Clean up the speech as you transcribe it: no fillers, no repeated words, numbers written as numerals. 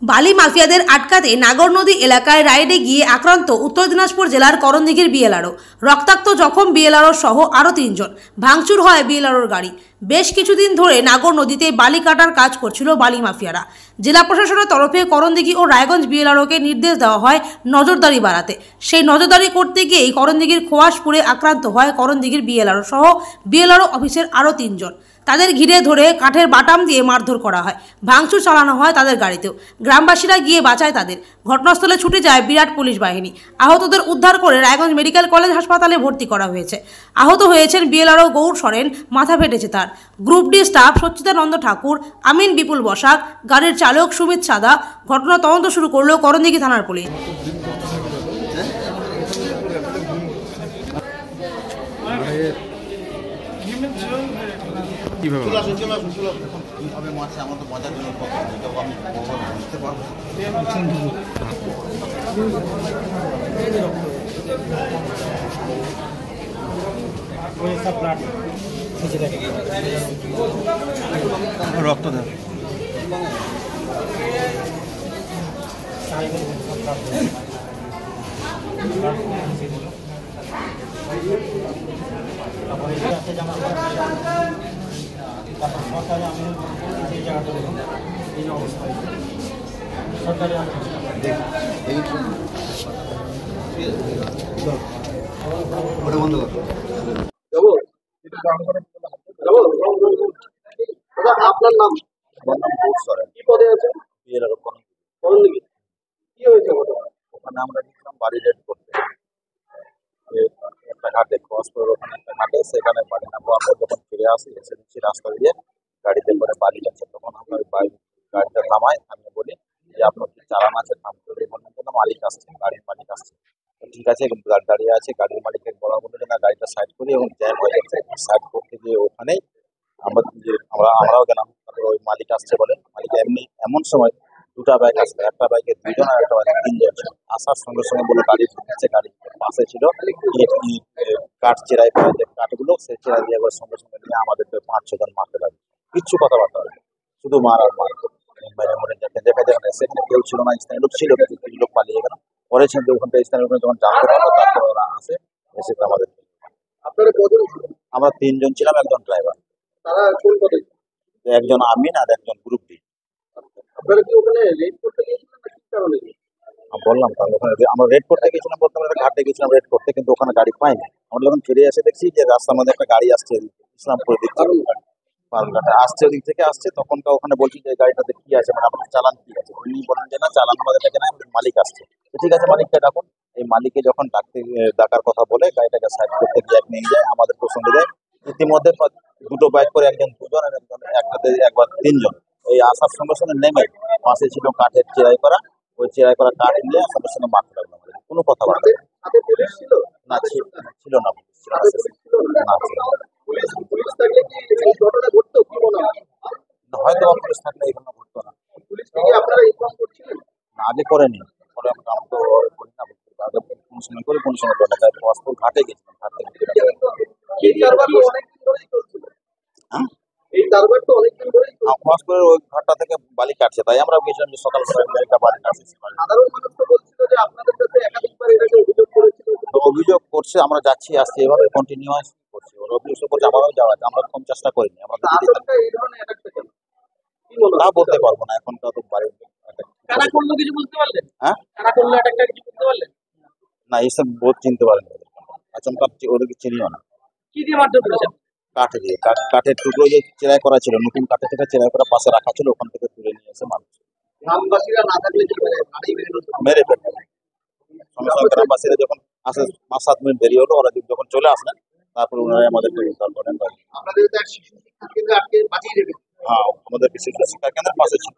বালি মাফিয়াদের আটকাতে নাগর নদী এলাকায় রাইডে গিয়ে আক্রান্ত উত্তর দিনাজপুর জেলার করণদিঘির বিএলআরও। রক্তাক্ত জখম বিএলআরও সহ আরও 3 জন। ভাঙচুর হয় বিএলআরওর গাড়ি। বেশ কিছুদিন ধরে নাগর নদীতে বালি কাটার কাজ করছিল বালি মাফিয়ারা। জেলা প্রশাসনের তরফে করণদিঘি ও রায়গঞ্জ বিএলআরওকে নির্দেশ দেওয়া হয় নজরদারি বাড়াতে। সেই নজরদারি করতে গিয়েই করণদিঘির খোয়াশপুরে আক্রান্ত হয় করণদিঘির বিএলআরও সহ বিএলআরও অফিসের আরও 3 জন। তাদের ঘিরে ধরে কাঠের বাটাম দিয়ে মারধর করা হয়, ভাঙচুর চালানো হয় তাদের গাড়িতেও। গ্রামবাসীরা গিয়ে বাঁচায় তাদের। ঘটনাস্থলে ছুটে যায় বিরাট পুলিশ বাহিনী। আহতদের উদ্ধার করে রায়গঞ্জ মেডিকেল কলেজ হাসপাতালে ভর্তি করা হয়েছে। আহত হয়েছেন বিএলআরও গৌর সরেন, মাথা ফেটেছে তার। গ্রুপ ডি স্টাফ সচ্চিদানন্দ ঠাকুর, আমিন বিপুল বসাক, গাড়ির চালক সুমিত সাদা। ঘটনা তদন্ত শুরু করলো করণদিঘি থানার পুলিশ। রক্ত দেন বন্ধ কর। আপনার নাম? আমার নাম গৌর সরেন। কি পদে আছেন? বিএলআরও করণদিঘি। কি হয়েছে ওখানে? আমরা গেছিলাম বাড়ি রেড করতে একটা ঘাটে, ক্রস করে ওখানে একটা ঘাটে, সেখানে বাড়ি না পাওয়ার পর যখন ফিরে আসি এসে দেখছি রাস্তা দিয়ে গাড়িতে করে বালি যাচ্ছে। তখন আমরা গাড়িটা থামাই, আমি বলি যে আপনার কি চালান আছে? মালিক আসছে, গাড়ির মালিক আসছে। ঠিক আছে, দাঁড়িয়ে আছে। গাড়ির মালিকের বলা বলে না, গাড়িটা সাইড করি এবং জ্যাম হয়ে যাচ্ছে। সাইড করতে গিয়ে ওখানেই আমরাও গেলাম। তারপরে ওই মালিক আসছে বলে, মালিক এমন সময় দুটা বাইক আসবে, একটা বাইকে 2 জন আর একটা বাইকে 3 জন। আসার সঙ্গে সঙ্গে বলে গাড়ি ঢুকছে। গাড়ির পাশে ছিল কাঠ চেরাই করা, যে কাঠগুলো সেই চেরাই দিয়ে একবার সঙ্গে সঙ্গে নিয়ে আমাদেরকে 5-6 জন মারতে লাগবে। কিচ্ছু কথাবার্তা হবে, শুধু মার আর মার। দেখা যায় সেখানে কেউ ছিল না, স্থানীয় লোক ছিল, কিছু লোক পালিয়ে গেল। পরে ওখানটা স্থানীয় লোক যখন জানতে পারলো, তারপরে ওরা আসে, এসে আমাদের। আপনারা কজন? আমরা 3 জন ছিলাম, একজন ড্রাইভার। তারা কোন পদে? একজন আমিন আর একজন গ্রুপ ডি। আপনারা কি ওখানে রেড করতে গিয়েছিলেন না কি কারণে? বললাম তো, ওখানে আমরা রেড করতে গেছিলাম, বলতে আমরা ঘাটে গেছিলাম রেড করতে, কিন্তু ওখানে গাড়ি পাইনি। আমরা যখন ফিরে এসে দেখছি যে রাস্তার মধ্যে একটা গাড়ি আসছে, ইসলামপুরের দিক থেকে আসছে, ওদিক থেকে আসছে। তখন ওখানে বলছি যে গাড়িটাতে কি আছে, মানে আপনার চালান কি আছে? উনি বলেন যে না, চালান আমাদের কাছে না, মালিক আসছে। ঠিক আছে, মালিককে ডাকুন। এই মালিককে যখন ডাকার কথা বলে গাড়িটাকে সাইড করতে গিয়ে নিয়ে যায়, আমাদেরকে সঙ্গে যায়। ইতিমধ্যে 2টো বাইক করে, একজন 2 জন আর একবার 3 জন। এই আসার সঙ্গে সঙ্গে নেমে পাশে ছিল কাঠের চেরাই করা, ওই চেরাই করা কাঠ নিয়ে সঙ্গে সঙ্গে মারতে লাগলো। কোনো কথাবার্তা ছিল না, ছিল না, হয়তো পুলিশ থাকলে এখানে ঘটতো না। আগে করেনি, পরে আমরা তো করি না, কোন সময় করে কোন সময় করে না। তাই ঘাটে গেছিলাম, ঘাট থেকে ওই ঘাটটা থেকে বালি কাটছে, তাই আমরা গেছিলাম যে সকাল করে বালি কাটছে। অভিযোগ করছে, আমরা যাচ্ছি আসছি, এভাবে কন্টিনিউয়াস করছি। ওরা অভিযোগ করছে, আমারও যাওয়া আছে, আমরা কম চেষ্টা করিনি। আমরা তা বলতে পারবো না, এখন তো বাড়ির কিছু বুঝতে পারলেন? হ্যাঁ, না, এইসব বোধ চিনতে পারেন, আচমকা ওদেরকে চিনিও না। কি দিয়ে মারধর করেছেন? কাঠ দিয়ে, কাঠের টুকরো যে চেরাই করা ছিল, নতুন কাঠের থেকে চেরাই করা পাশে রাখা ছিল, ওখান থেকে তুলে নিয়ে এসে মানুষ গ্রামবাসীরা না থাকলে মেরে ফেলবে। সঙ্গে সঙ্গে গ্রামবাসীরা যখন আসে, 5-7 মিনিট দেরি হলো, ওরা যখন চলে আসলেন, তারপর ওনারা আমাদেরকে উদ্ধার করেন। হ্যাঁ, আমাদের শিশু শিক্ষা কেন্দ্রের পাশে ছিল।